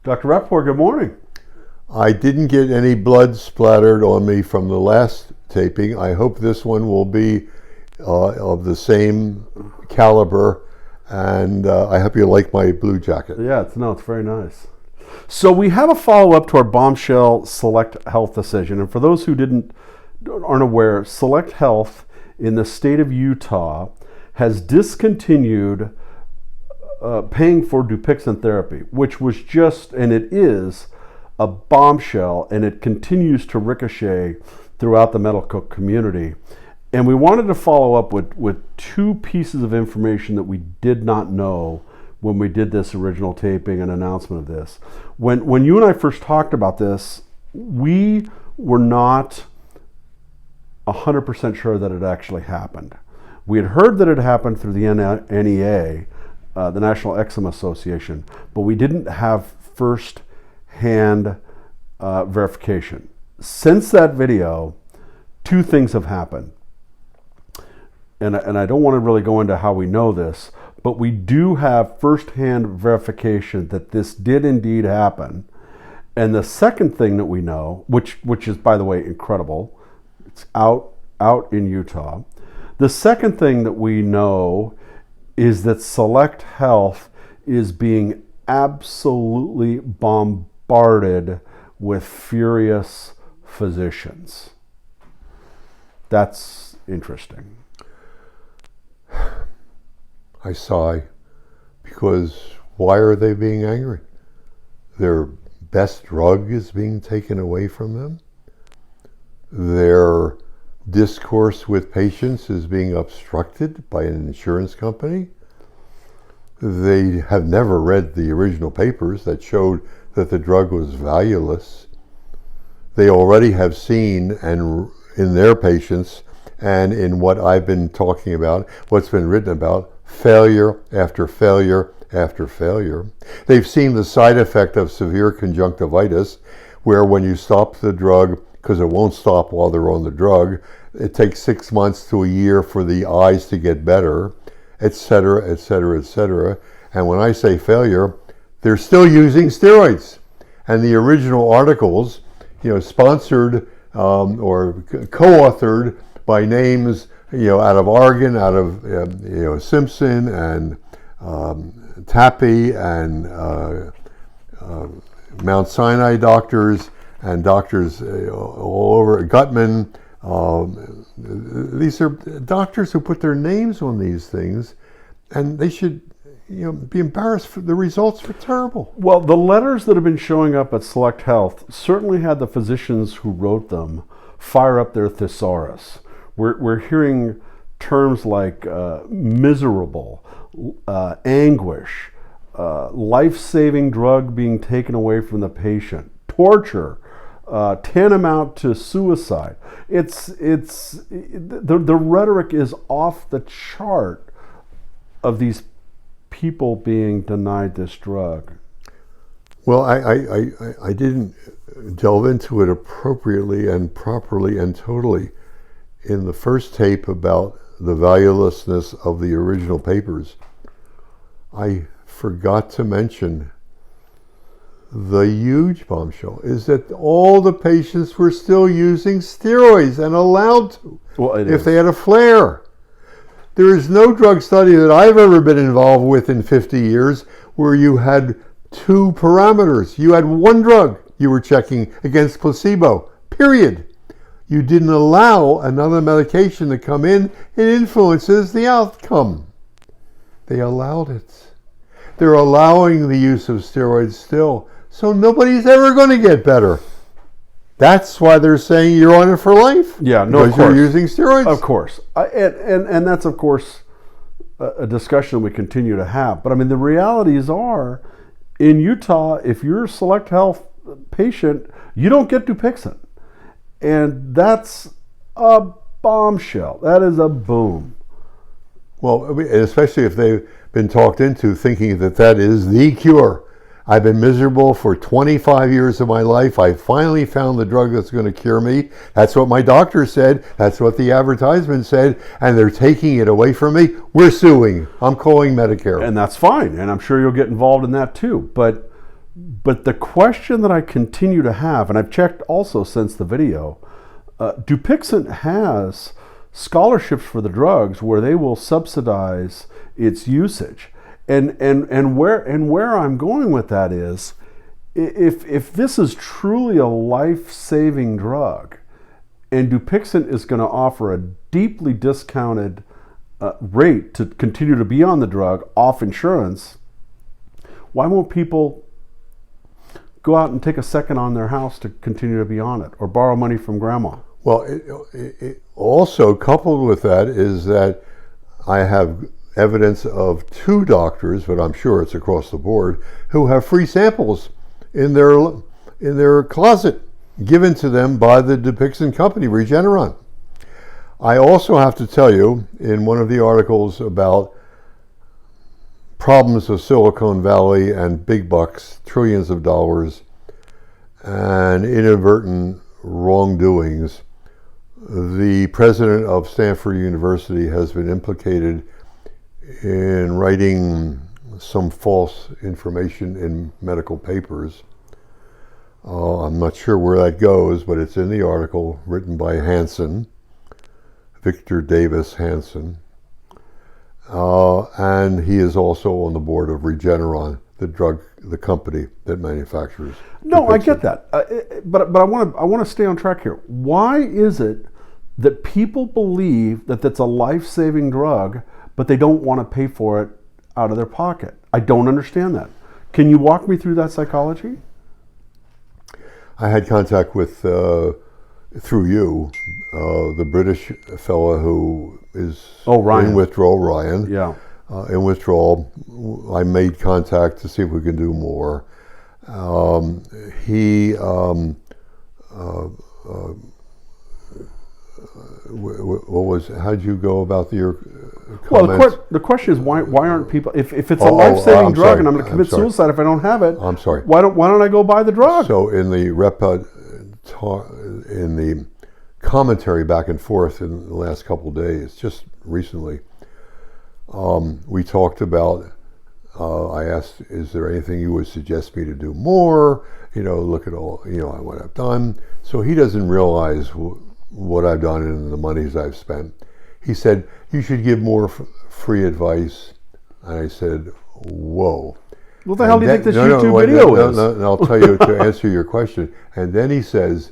Dr. Rapaport, good morning. I didn't get any blood splattered on me from the last taping. I hope this one will be of the same caliber, and I hope you like my blue jacket. Yeah, it's very nice. So we have a follow-up to our bombshell Select Health decision, and for those who aren't aware, Select Health in the state of Utah has discontinued paying for Dupixent therapy, which was and it is a bombshell, and it continues to ricochet throughout the medical community. And we wanted to follow up with two pieces of information that we did not know when we did this original taping and announcement of this. When you and I first talked about this, we were not 100% sure that it actually happened. We had heard that it happened through the NEA, the National Eczema Association, but we didn't have first-hand verification. Since that video, two things have happened. And I don't want to really go into how we know this, but we do have first-hand verification that this did indeed happen. And the second thing that we know, which is, by the way, incredible, it's out in Utah. The second thing that we know is that Select Health is being absolutely bombarded with furious physicians. That's interesting. I sigh, because why are they being angry? Their best drug is being taken away from them. Their discourse with patients is being obstructed by an insurance company. They have never read the original papers that showed that the drug was valueless. They already have seen, and in their patients and in what I've been talking about, what's been written about, failure after failure after failure. They've seen the side effect of severe conjunctivitis, where when you stop the drug, because it won't stop while they're on the drug, it takes 6 months to a year for the eyes to get better, etc., etc., etc. And when I say failure, they're still using steroids. And the original articles, sponsored or co-authored by names, out of Oregon, out of Simpson and Tappy and Mount Sinai doctors and doctors all over, Gutman. These are doctors who put their names on these things, and they should be embarrassed. For the results were terrible. Well, the letters that have been showing up at Select Health certainly had the physicians who wrote them fire up their thesaurus. We're hearing terms like miserable, anguish, life-saving drug being taken away from the patient, torture, tantamount to suicide. The rhetoric is off the chart of these people being denied this drug. Well, I didn't delve into it appropriately and properly and totally in the first tape about the valuelessness of the original papers. I forgot to mention the huge bombshell is that all the patients were still using steroids and allowed to, if they had a flare. There is no drug study that I've ever been involved with in 50 years where you had two parameters. You had one drug you were checking against placebo, period. You didn't allow another medication to come in. It influences the outcome. They allowed it. They're allowing the use of steroids still. So nobody's ever going to get better. That's why they're saying you're on it for life. Yeah, no, because you're using steroids. Of course. And that's, of course, a discussion we continue to have. But, I mean, the realities are, in Utah, if you're a Select Health patient, you don't get Dupixent. And that's a bombshell. That is a boom. Well, especially if they've been talked into thinking that that is the cure. I've been miserable for 25 years of my life. I finally found the drug that's going to cure me. That's what my doctor said. That's what the advertisement said. And they're taking it away from me. We're suing. I'm calling Medicare. And that's fine. And I'm sure you'll get involved in that too. But But the question that I continue to have, and I've checked also since the video, Dupixent has scholarships for the drugs where they will subsidize its usage. And where I'm going with that is, if this is truly a life-saving drug, and Dupixent is going to offer a deeply discounted rate to continue to be on the drug off insurance, why won't people go out and take a second on their house to continue to be on it, or borrow money from grandma? Well, it also coupled with that is that I have evidence of 2 doctors, but I'm sure it's across the board, who have free samples in their closet given to them by the Dupixent company, Regeneron. I also have to tell you, in one of the articles about problems of Silicon Valley and big bucks, trillions of dollars, and inadvertent wrongdoings, the president of Stanford University has been implicated in writing some false information in medical papers. I'm not sure where that goes, but it's in the article written by Hansen, Victor Davis Hansen. And he is also on the board of Regeneron, the company that manufactures. No, I get that, but I want to stay on track here. Why is it that people believe that that's a life-saving drug, but they don't want to pay for it out of their pocket? I don't understand that. Can you walk me through that psychology? I had contact with, through you, the British fellow who is in Withdrawal, Ryan. Yeah. In Withdrawal, I made contact to see if we can do more. How'd you go about your comments? Well, the question is why aren't people, if it's a life-saving drug and I'm going to commit suicide if I don't have it, I'm sorry. Why don't I go buy the drug? So in the in the commentary back and forth in the last couple of days, just recently, we talked about, I asked, is there anything you would suggest me to do more? Look at all, what I've done. So he doesn't realize what I've done and the monies I've spent. He said, you should give more free advice. And I said, whoa. What the hell do you think this YouTube video is? No, I'll tell you to answer your question. And then he says,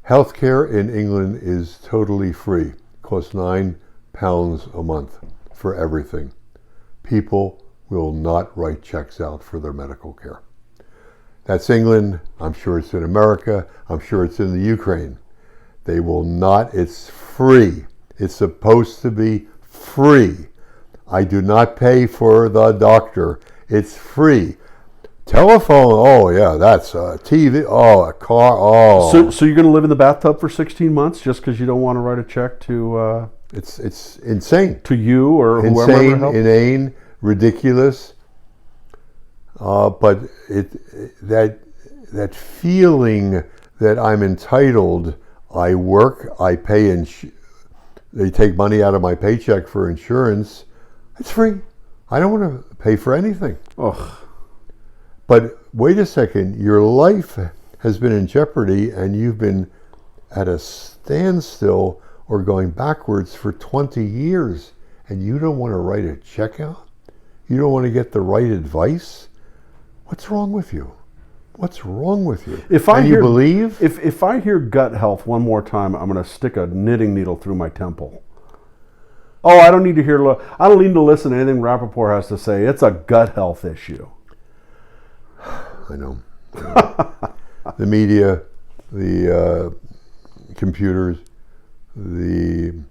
healthcare in England is totally free. Costs £9 a month for everything. People will not write checks out for their medical care. That's England. I'm sure it's in America. I'm sure it's in the Ukraine. They will not. It's free. It's supposed to be free. I do not pay for the doctor. It's free. Telephone, oh yeah, that's TV, oh, a car, oh. So you're going to live in the bathtub for 16 months just because you don't want to write a check to... It's insane. To you or whoever. Insane, inane, ridiculous. But that feeling that I'm entitled, I work, I pay, they take money out of my paycheck for insurance, it's free. I don't want to pay for anything. Ugh. But wait a second, your life has been in jeopardy and you've been at a standstill or going backwards for 20 years and you don't want to write a check out? You don't want to get the right advice? What's wrong with you? What's wrong with you? If I hear gut health one more time, I'm going to stick a knitting needle through my temple. Oh, I don't need to listen to anything Rapaport has to say. It's a gut health issue. I know. The media, the computers, the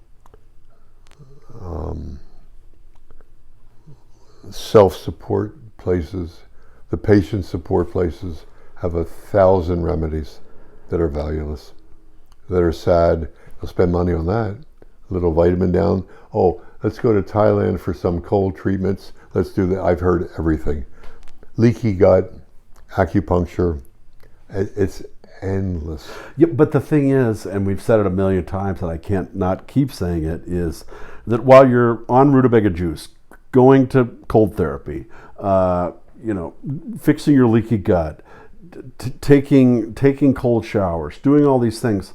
self-support places, the patient support places have 1,000 remedies that are valueless, that are sad. They'll spend money on that. A little vitamin down. Oh, let's go to Thailand for some cold treatments. Let's do that. I've heard everything. Leaky gut, acupuncture. It's endless. Yeah, but the thing is, and we've said it a million times, and I can't not keep saying it, is that while you're on rutabaga juice, going to cold therapy, fixing your leaky gut, taking cold showers, doing all these things.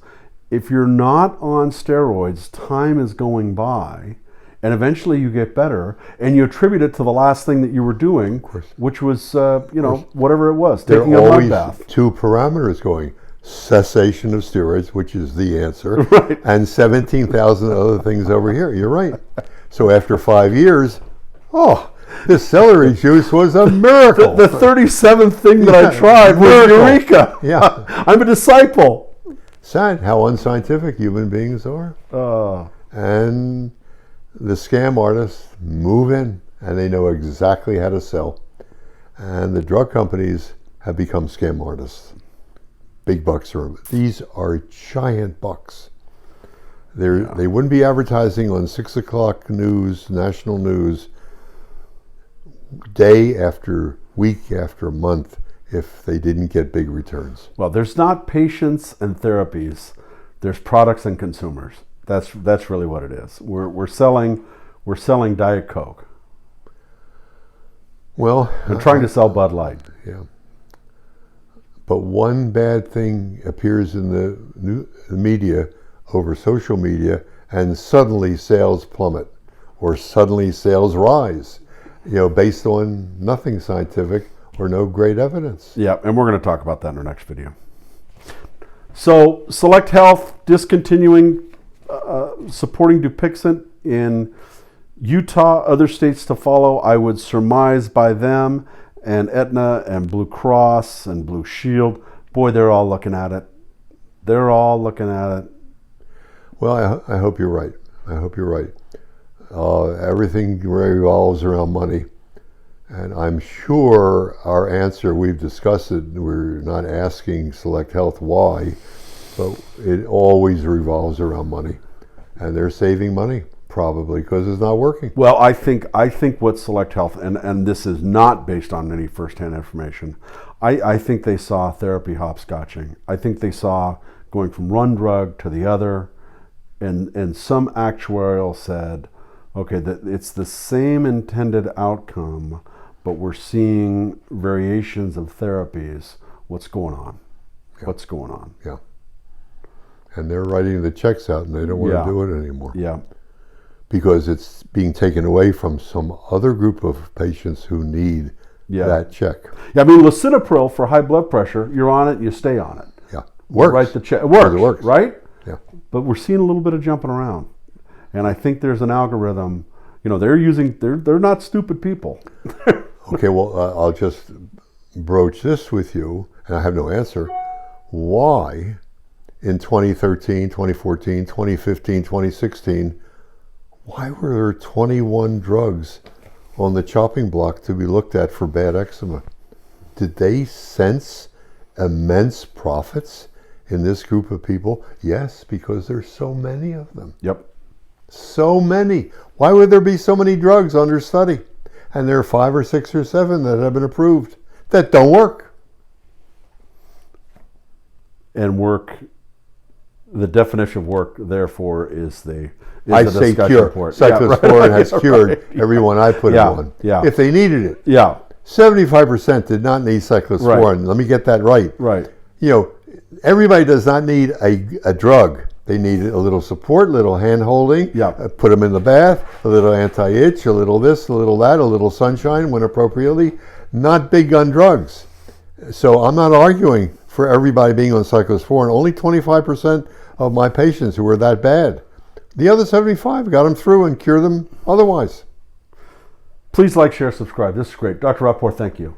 If you're not on steroids, time is going by, and eventually you get better, and you attribute it to the last thing that you were doing, which was, whatever it was, taking a mud bath. Two parameters going: cessation of steroids, which is the answer, right, and 17,000 other things over here. You're right. So after 5 years, this celery juice was a miracle. The 37th thing that I tried was Eureka. Yeah. I'm a disciple. Sad how unscientific human beings are. And the scam artists move in, and they know exactly how to sell. And the drug companies have become scam artists. Big bucks are. These are giant bucks. They wouldn't be advertising on 6 o'clock news, national news, day after week after month if they didn't get big returns. Well, there's not patients and therapies. There's products and consumers. That's really what it is. We're selling Diet Coke. Well, and trying to sell Bud Light. Yeah. But one bad thing appears in the media over social media, and suddenly sales plummet, or suddenly sales rise, based on nothing scientific or no great evidence. Yeah, and we're going to talk about that in our next video. So, Select Health discontinuing supporting Dupixent in Utah, other states to follow, I would surmise, by them, and Aetna and Blue Cross and Blue Shield. Boy, they're all looking at it. They're all looking at it. Well, I hope you're right. I hope you're right. Everything revolves around money. And I'm sure our answer, we've discussed it, we're not asking Select Health why, but it always revolves around money. And they're saving money, probably, because it's not working. Well, I think what Select Health, and this is not based on any firsthand information, I think they saw therapy hopscotching. I think they saw going from one drug to the other, and some actuarial said, okay, that it's the same intended outcome, but we're seeing variations of therapies. What's going on? Yeah. What's going on? Yeah. And they're writing the checks out, and they don't want to do it anymore. Yeah. Because it's being taken away from some other group of patients who need that check. Yeah, I mean, lisinopril for high blood pressure, you're on it, you stay on it. Yeah. Works. Write the check. It works, it works, right? Yeah. But we're seeing a little bit of jumping around. And I think there's an algorithm, they're not stupid people. Okay, well, I'll just broach this with you, and I have no answer. Why, in 2013, 2014, 2015, 2016, why were there 21 drugs on the chopping block to be looked at for bad eczema? Did they sense immense profits in this group of people? Yes, because there's so many of them. Yep. So many. Why would there be so many drugs under study? And there are 5 or 6 or 7 that have been approved that don't work. And work, the definition of work, therefore, is I say cure. Cyclosporin has cured everyone I put it on. Yeah. If they needed it. Yeah. 75% did not need cyclosporin. Right. Let me get that right. Right. Everybody does not need a drug. They need a little support, a little hand holding, put them in the bath, a little anti-itch, a little this, a little that, a little sunshine when appropriately. Not big gun drugs. So I'm not arguing for everybody being on cyclosporin. Only 25% of my patients who were that bad. The other 75 got them through and cured them otherwise. Please like, share, subscribe. This is great. Dr. Rapaport, thank you.